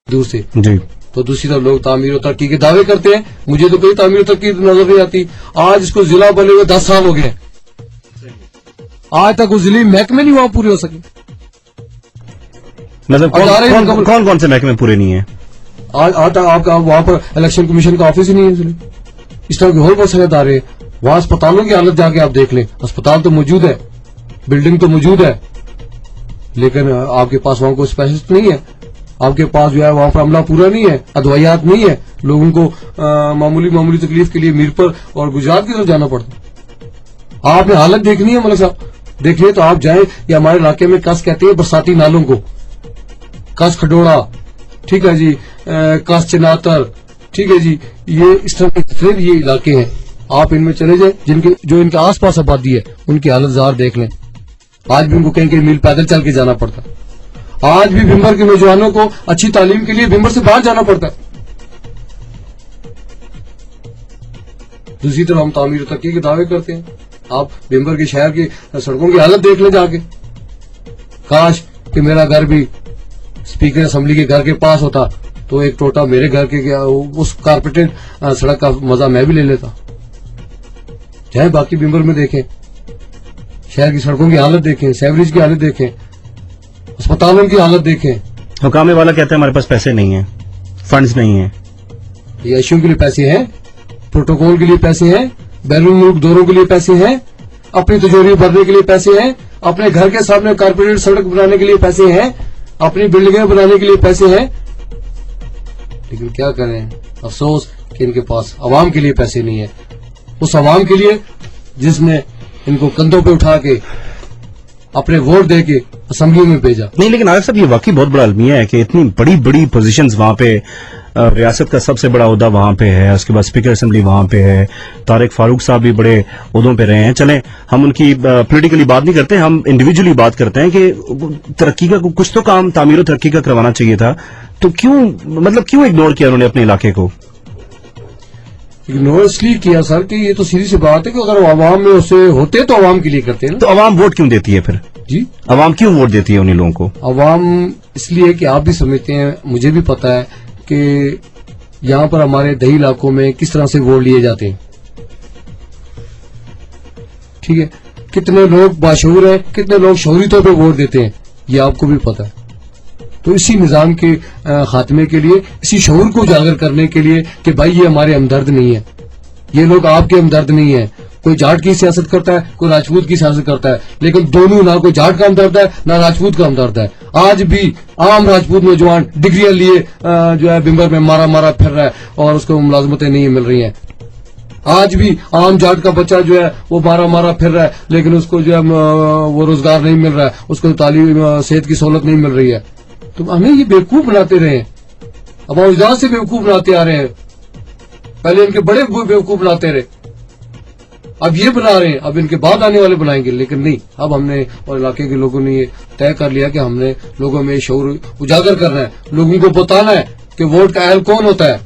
دور سے جی. تو دوسری طرف لوگ تعمیر و ترقی کے دعوے کرتے ہیں. مجھے تو کوئی تعمیر و ترقی نظر نہیں آتی. آج اس کو ضلع بنے ہوئے 10 سال ہو گئے, آج تک وہ ضلعی محکمے نہیں وہاں پورے ہو سکے. مطلب کون کون سے محکمے پورے نہیں ہیں؟ آج تک آپ کا وہاں پر الیکشن کمیشن کا آفس ہی نہیں ہے. اس طرح کے اور بہت سارے ادارے ہیں. وہاں اسپتالوں کی حالت جا کے آپ دیکھ لیں. اسپتال تو موجود ہے, بلڈنگ تو موجود ہے, لیکن آپ کے پاس وہاں کوئی اسپیشلسٹ نہیں ہے. آپ کے پاس جو ہے وہاں پر عملہ پورا نہیں ہے, ادویات نہیں ہے. لوگوں کو معمولی تکلیف کے لیے میرپور اور گجرات کی طرف جانا پڑتا. آپ نے حالت دیکھنی ہے ملک صاحب, دیکھیے تو آپ جائیں. یا ہمارے علاقے میں کس کہتے ہیں برساتی نالوں کو, کس کھڈوڑا, ٹھیک ہے جی, کس چناتر, ٹھیک ہے جی. یہ اس طرح کے جتنے بھی یہ علاقے ہیں آپ ان میں چلے جائیں, جو ان کے آس پاس آبادی ہے ان کی حالت زار دیکھ لیں. آج بھی ان کو کہیں کہ میل پیدل چل کے جانا پڑتا. آج بھی بھمبر کے نوجوانوں کو اچھی تعلیم کے لیے بھمبر سے باہر جانا پڑتا ہے. دوسری طرف ہم تعمیر و ترقی کے دعوے کرتے ہیں. آپ بھمبر کے شہر کی سڑکوں کی حالت دیکھ لیں جا کے. کاش کہ میرا گھر بھی اسپیکر اسمبلی کے گھر کے پاس ہوتا تو ایک ٹوٹا میرے گھر کے اس کارپیٹڈ سڑک کا مزہ میں بھی لے لیتا. چاہے باقی بھمبر میں دیکھیں, شہر کی سڑکوں کی حالت دیکھیں, سیوریج کی حالت دیکھیں, اسپتالوں کی حالت دیکھیں. حکام والا کہتے ہیں ہمارے پاس پیسے نہیں ہیں, فنڈز نہیں ہیں. یہ ایشیوں کے لیے پیسے ہیں, پروٹوکول کے لیے پیسے ہیں, بیرون ملک دوروں کے لیے پیسے ہیں, اپنی تجوری بھرنے کے لیے پیسے ہیں, اپنے گھر کے سامنے کارپوریٹ سڑک بنانے کے لیے پیسے ہیں, اپنی بلڈنگیں بنانے کے لیے پیسے ہیں. لیکن کیا کریں, افسوس کہ ان کے پاس عوام کے لیے پیسے نہیں ہیں. اس عوام کے لیے جس نے ان کو کندھوں پہ اٹھا کے اپنے ووٹ دے کے اسمبلی میں بھیجا. نہیں, لیکن عارف صاحب یہ واقعی بہت بڑا المیہ ہے کہ اتنی بڑی بڑی پوزیشنز وہاں پہ, ریاست کا سب سے بڑا عہدہ وہاں پہ ہے, اس کے بعد اسپیکر اسمبلی وہاں پہ ہے, طارق فاروق صاحب بھی بڑے عہدوں پہ رہے ہیں. چلیں ہم ان کی پولیٹیکلی بات نہیں کرتے, ہم انڈیویجلی بات کرتے ہیں کہ ترقی کا کچھ تو کام تعمیر و ترقی کا کروانا چاہیے تھا. تو کیوں اگنور کیا انہوں نے اپنے علاقے کو؟ اگنور اس لیے کیا سر کہ یہ تو سیدھی سی بات ہے کہ اگر عوام میں اسے ہوتے تو عوام کے لیے کرتے نا. تو عوام ووٹ کیوں دیتی ہے پھر؟ جی, عوام کیوں ووٹ دیتی ہے انہیں لوگوں کو؟ عوام اس لیے کہ آپ بھی سمجھتے ہیں, مجھے بھی پتا ہے کہ یہاں پر ہمارے دیہی علاقوں میں کس طرح سے ووٹ لیے جاتے ہیں. ٹھیک ہے, کتنے لوگ باشعور ہیں, کتنے لوگ شعوری طور پہ ووٹ دیتے ہیں, یہ آپ کو بھی پتا ہے. تو اسی نظام کے خاتمے کے لیے, اسی شعور کو اجاگر کرنے کے لیے کہ بھائی یہ ہمارے ہمدرد نہیں ہے, یہ لوگ آپ کے ہمدرد نہیں ہیں. کوئی جاٹ کی سیاست کرتا ہے, کوئی راجپوت کی سیاست کرتا ہے, لیکن دونوں نہ کوئی جاٹ کا ہمدرد ہے نہ راجپوت کا ہمدرد ہے. آج بھی عام راجپوت نوجوان ڈگریاں لیے جو ہے بھمبر میں مارا پھر رہا ہے اور اس کو ملازمتیں نہیں مل رہی ہیں. آج بھی عام جاٹ کا بچہ جو ہے وہ مارا پھر رہا ہے, لیکن اس کو جو ہے وہ روزگار نہیں مل رہا ہے, اس کو تعلیم صحت کی سہولت نہیں مل رہی ہے. تو ہمیں یہ بیوقوف بناتے رہے, اب ہم اجازت سے بیوقوف بناتے آ رہے ہیں. پہلے ان کے بڑے بیوقوف بناتے رہے, اب یہ بنا رہے ہیں, اب ان کے بعد آنے والے بنائیں گے. لیکن نہیں, اب ہم نے اور علاقے کے لوگوں نے یہ طے کر لیا کہ ہم نے لوگوں میں شعور اجاگر کرنا ہے, لوگوں کو بتانا ہے کہ ووٹ کا اہل کون ہوتا ہے.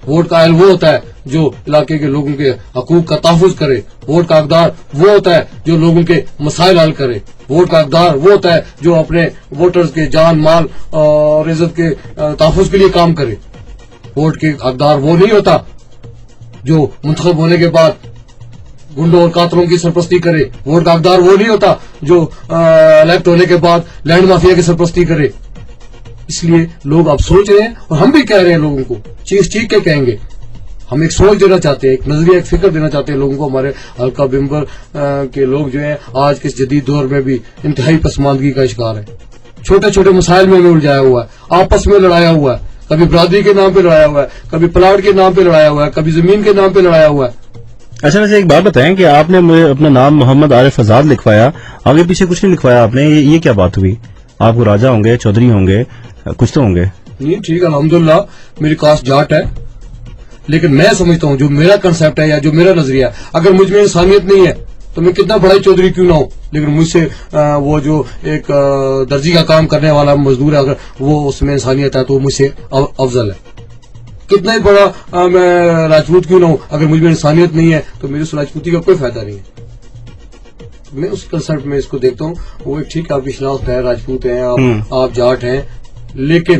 ووٹ کا اہل وہ ہوتا ہے جو علاقے کے لوگوں کے حقوق کا تحفظ کرے. ووٹ کا حقدار وہ ہوتا ہے جو لوگوں کے مسائل حل کرے. ووٹ کا حقدار وہ ہوتا ہے جو اپنے ووٹرز کے جان مال اور عزت کے تحفظ کے لیے کام کرے. ووٹ کے حقدار وہ نہیں ہوتا جو منتخب ہونے کے بعد گنڈوں اور قاتلوں کی سرپرستی کرے. ووٹ کا حقدار وہ نہیں ہوتا جو الیکٹ ہونے کے بعد لینڈ مافیا کی سرپرستی کرے. اس لیے لوگ اب سوچ رہے ہیں اور ہم بھی کہہ رہے ہیں لوگوں کو, چیخ کے کہیں گے. ہم ایک سوچ دینا چاہتے ہیں, ایک نظریہ, ایک فکر دینا چاہتے ہیں لوگوں کو. ہمارے حلقہ بھمبر کے لوگ جو ہیں آج کے جدید دور میں بھی انتہائی پسماندگی کا شکار ہے. چھوٹے چھوٹے مسائل میں الجھایا ہوا ہے, آپس میں لڑایا ہوا ہے. کبھی برادری کے نام پہ لڑایا ہوا ہے, کبھی پلاٹ کے نام پہ لڑایا ہوا ہے, کبھی زمین کے نام پہ لڑایا ہوا ہے. اچھا, ویسے ایک بات بتائیں کہ آپ نے مجھے اپنا نام محمد عارف آزاد لکھوایا, آگے پیچھے کچھ نہیں لکھوایا آپ نے, یہ کیا بات ہوئی؟ آپ کو راجہ ہوں گے, چودھری ہوں گے, کچھ تو ہوں گے. نہیں, ٹھیک ہے, الحمدللہ میری کاسٹ جاٹ ہے, لیکن میں سمجھتا ہوں جو میرا کنسپٹ ہے یا جو میرا نظریہ ہے, اگر مجھ میں انسانیت نہیں ہے تو میں کتنا بڑا چودھری کیوں نہ ہوں, لیکن مجھ سے وہ جو ایک درزی کا کام کرنے والا مزدور ہے, اگر وہ اس میں انسانیت ہے تو وہ مجھ سے افضل ہے. کتنا ہی بڑا میں راجپوت کیوں نہ ہوں, اگر مجھ میں انسانیت نہیں ہے تو میری اس راجپوتی کا کوئی فائدہ نہیں ہے. میں اس کنسپٹ میں اس کو دیکھتا ہوں. وہ ٹھیک ہے, آپ کی شناخت ہے, راجپوت ہیں آپ جاٹ ہیں, لیکن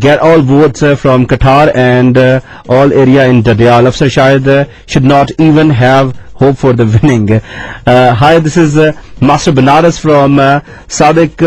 get all votes from Qatar and all area in Dadial. Afsar Shahid should not even have hope for the winning. Hi, this is Master Banaras from Sadiq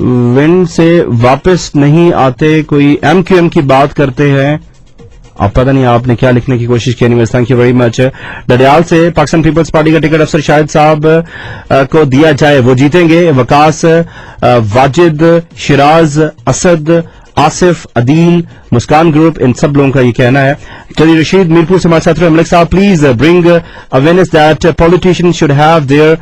ونڈ سے واپس نہیں آتے, کوئی ایم کیو ایم کی بات کرتے ہیں. اب پتہ نہیں آپ نے کیا لکھنے کی کوشش کی. نہیں, thank you very much. Dadyal سے پاکستان پیپلز پارٹی کا ٹکٹ افسر شاہد صاحب کو دیا جائے, وہ جیتیں گے. وقاص, واجد, شراز, اسد, آصف, عدیل, مسکان گروپ, ان سب لوگوں کا یہ کہنا ہے. چلیے رشید میرپور سے ہمارے ساتھ رہے. ملک صاحب please bring awareness that politician should have their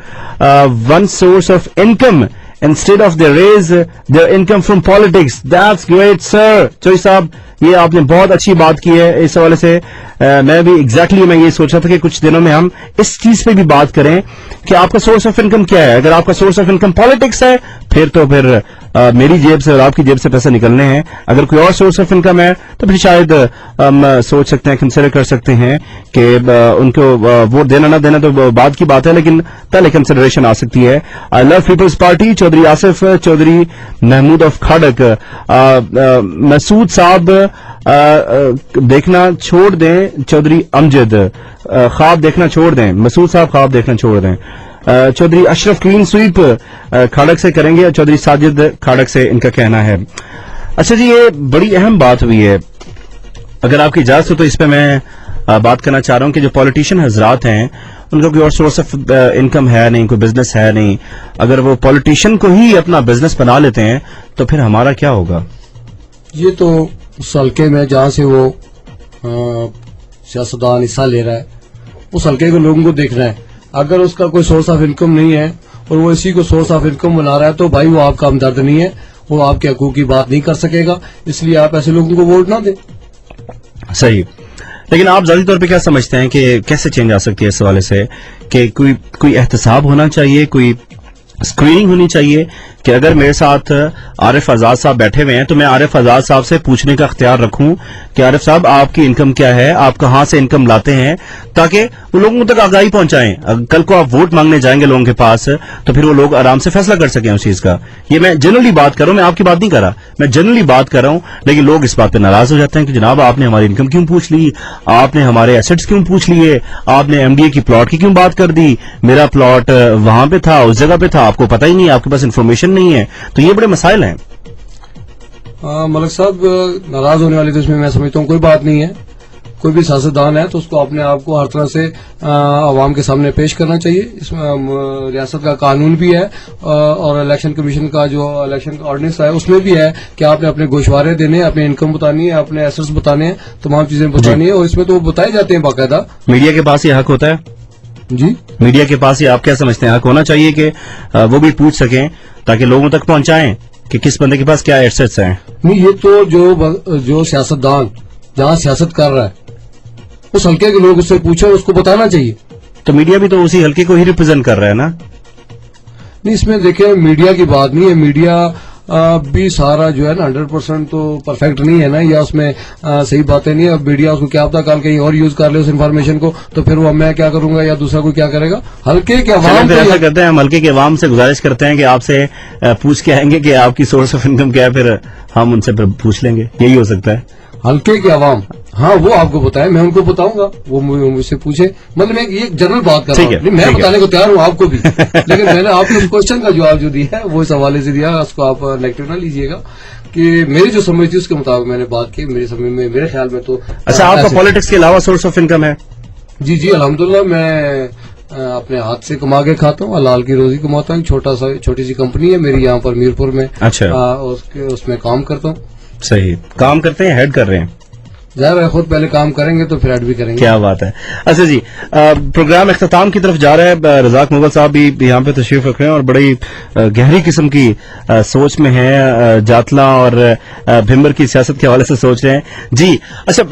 one source of income instead of they raise their income from politics. That's great, sir. چوئی صاحب, یہ آپ نے بہت اچھی بات کی ہے. اس حوالے سے میں بھی ایگزیکٹلی میں یہ سوچ رہا تھا کہ کچھ دنوں میں ہم اس چیز پہ بھی بات کریں کہ آپ کا سورس آف انکم کیا ہے. اگر آپ کا سورس آف انکم پالیٹکس ہے پھر تو پھر میری جیب سے اور آپ کی جیب سے پیسے نکلنے ہیں. اگر کوئی اور سورس آف انکم ہے تو پھر شاید ہم سوچ سکتے ہیں, کنسیڈر کر سکتے ہیں کہ ان کو ووٹ دینا نہ دینا تو بعد کی بات ہے, لیکن پہلے کنسیڈریشن آ سکتی ہے. I love Peoples Party. Chaudhry Asif, Chaudhry Mahmood of Kharak, Masood صاحب دیکھنا چھوڑ دیں. چودھری امجد, خواب دیکھنا چھوڑ دیں. مسعود صاحب خواب دیکھنا چھوڑ دیں. چودھری اشرف کلین سویپ کھڑک سے کریں گے, اور چودھری ساجد کھڑک سے ان کا کہنا ہے. اچھا جی, یہ بڑی اہم بات ہوئی ہے. اگر آپ کی اجازت ہو تو اس پہ میں بات کرنا چاہ رہا ہوں کہ جو پولیٹیشین حضرات ہیں ان کا کوئی اور سورس آف انکم ہے نہیں, کوئی بزنس ہے نہیں. اگر وہ پولیٹیشین کو ہی اپنا بزنس بنا لیتے ہیں تو پھر ہمارا کیا ہوگا؟ یہ تو اس حلقے میں جہاں سے وہ سیاستدان حصہ لے رہا ہے اس حلقے کے لوگوں کو دیکھنا ہے. اگر اس کا کوئی سورس آف انکم نہیں ہے اور وہ اسی کو سورس آف انکم بنا رہا ہے تو بھائی وہ آپ کا ہمدرد نہیں ہے, وہ آپ کے حقوق کی بات نہیں کر سکے گا. اس لیے آپ ایسے لوگوں کو ووٹ نہ دیں. صحیح. لیکن آپ ذاتی طور پہ کیا سمجھتے ہیں کہ کیسے چینج آ سکتی ہے اس حوالے سے کہ کوئی احتساب ہونا چاہیے, کوئی اسکریننگ ہونی چاہیے کہ اگر میرے ساتھ عارف آزاد صاحب بیٹھے ہوئے ہیں تو میں عارف آزاد صاحب سے پوچھنے کا اختیار رکھوں کہ عارف صاحب آپ کی انکم کیا ہے, آپ کہاں سے انکم لاتے ہیں, تاکہ وہ لوگوں تک آگاہی پہنچائیں. کل کو آپ ووٹ مانگنے جائیں گے لوگوں کے پاس تو پھر وہ لوگ آرام سے فیصلہ کر سکیں اس چیز کا. یہ میں جنرلی بات کر رہا ہوں, میں آپ کی بات نہیں کر رہا, میں جنرلی بات کر رہا ہوں. لیکن لوگ اس بات پہ ناراض ہو جاتے ہیں کہ جناب آپ نے ہماری انکم کیوں پوچھ لی, آپ نے ہمارے ایسٹس کیوں پوچھ لیے, آپ نے ایم ڈی اے کی پلاٹ کی کیوں بات کر دی, میرا پلاٹ وہاں پہ تھا اس جگہ پہ تھا, آپ کو پتہ ہی نہیں, آپ کے پاس انفارمیشن نہیں ہے. تو یہ بڑے مسائل ہیں. ملک صاحب, ناراض ہونے والی تو اس میں سمجھتا ہوں کوئی بات نہیں ہے. کوئی بھی سیاستدان ہے تو اس کو اپنے آپ کو ہر طرح سے عوام کے سامنے پیش کرنا چاہیے. اس میں ریاست کا قانون بھی ہے اور الیکشن کمیشن کا جو الیکشن آرڈیننس ہے اس میں بھی ہے کہ آپ نے اپنے گوشوارے دینے, اپنے انکم بتانی ہے, اپنے ایسٹس بتانے ہیں, تمام چیزیں بتانی ہے, اور اس میں تو وہ بتائے جاتے ہیں باقاعدہ. میڈیا کے پاس یہ حق ہوتا ہے. جی, میڈیا کے پاس یہ آپ کیا سمجھتے ہیں حق ہونا چاہیے کہ وہ بھی پوچھ سکیں تاکہ لوگوں تک پہنچائیں کہ کس بندے کے پاس کیا ایسٹس ہیں؟ نہیں, یہ تو جو سیاستدان جہاں سیاست کر رہا ہے اس حلقے کے لوگ اس سے پوچھیں, اس کو بتانا چاہیے. تو میڈیا بھی تو اسی حلقے کو ہی ریپرزینٹ کر رہا ہے نا. نہیں, اس میں دیکھیں میڈیا کی بات نہیں ہے. میڈیا بھی سارا جو ہے نا 100% تو پرفیکٹ نہیں ہے نا, یا اس میں صحیح باتیں نہیں ہے. اب میڈیا اس کو کیا پتا کل کہیں اور یوز کر لے اس انفارمیشن کو, تو پھر وہ میں کیا کروں گا یا دوسرا کوئی کیا کرے گا. حلقے کے عوام ایسا کرتے ہیں, ہم حلقے کے عوام سے گزارش کرتے ہیں کہ آپ سے پوچھ کے آئیں گے کہ آپ کی سورس آف انکم کیا ہے, پھر ہم ان سے پوچھ لیں گے. یہی ہو سکتا ہے. حلقے کے عوام, ہاں وہ آپ کو بتائیں, میں ان کو بتاؤں گا, وہ مجھ سے پوچھے. مطلب میں یہ جنرل بات کر رہا ہوں, میں بتانے کو تیار ہوں آپ کو بھی, لیکن میں نے آپ کو اس کوشچن کا جواب جو دیا ہے وہ اس حوالے سے دیا, اس کو آپ نیگیٹو نہ لیجیے گا. کہ میری جو سمجھ تھی اس کے مطابق میں نے بات کی. میری سمجھ میں, میرے خیال میں تو. اچھا, آپ کا پالیٹکس کے علاوہ سورس آف انکم ہے؟ جی الحمدللہ, میں اپنے ہاتھ سے کما کے کھاتا ہوں, حلال کی روزی کماتا ہوں. چھوٹی سی کمپنی ہے میری یہاں پر میرپور میں. اچھا, اس میں کام کرتا ہوں. صحیح. کام کرتے ہیں, ہیڈ کر رہے ہیں؟ ظاہر ہے خود پہلے کام کریں گے تو پھر ایڈ بھی کریں گے. کیا بات ہے. اچھا جی, پروگرام اختتام کی طرف جا رہا ہے. رزاق مغل صاحب بھی یہاں پہ تشریف رکھ رہے ہیں اور بڑی گہری قسم کی سوچ میں ہیں, جاتلا اور بھمبر کی سیاست کے حوالے سے سوچ رہے ہیں. جی اچھا,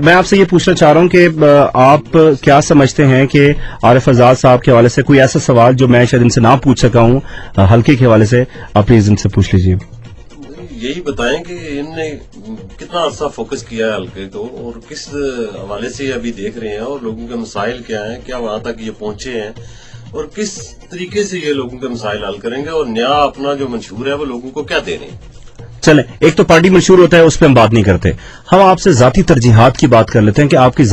میں آپ سے یہ پوچھنا چاہ رہا ہوں کہ آپ کیا سمجھتے ہیں کہ عارف آزاد صاحب کے حوالے سے کوئی ایسا سوال جو میں شاید ان سے نہ پوچھ سکا ہوں حلقے کے حوالے سے, آپ پلیز ان سے پوچھ لیجیے. یہی بتائیں کہ ان نے کتنا عرصہ فوکس کیا ہے حلقے کو, اور کس حوالے سے ابھی دیکھ رہے ہیں, اور لوگوں کے مسائل کیا ہیں, کیا وہاں تک یہ پہنچے ہیں, اور کس طریقے سے یہ لوگوں کے مسائل حل کریں گے, اور نیا اپنا جو منشور ہے وہ لوگوں کو کیا دے رہے ہیں. چلیں, ایک تو پارٹی منشور ہوتا ہے, اس پہ ہم بات نہیں کرتے. ہم آپ سے ذاتی ترجیحات کی بات کر لیتے ہیں کہ آپ کی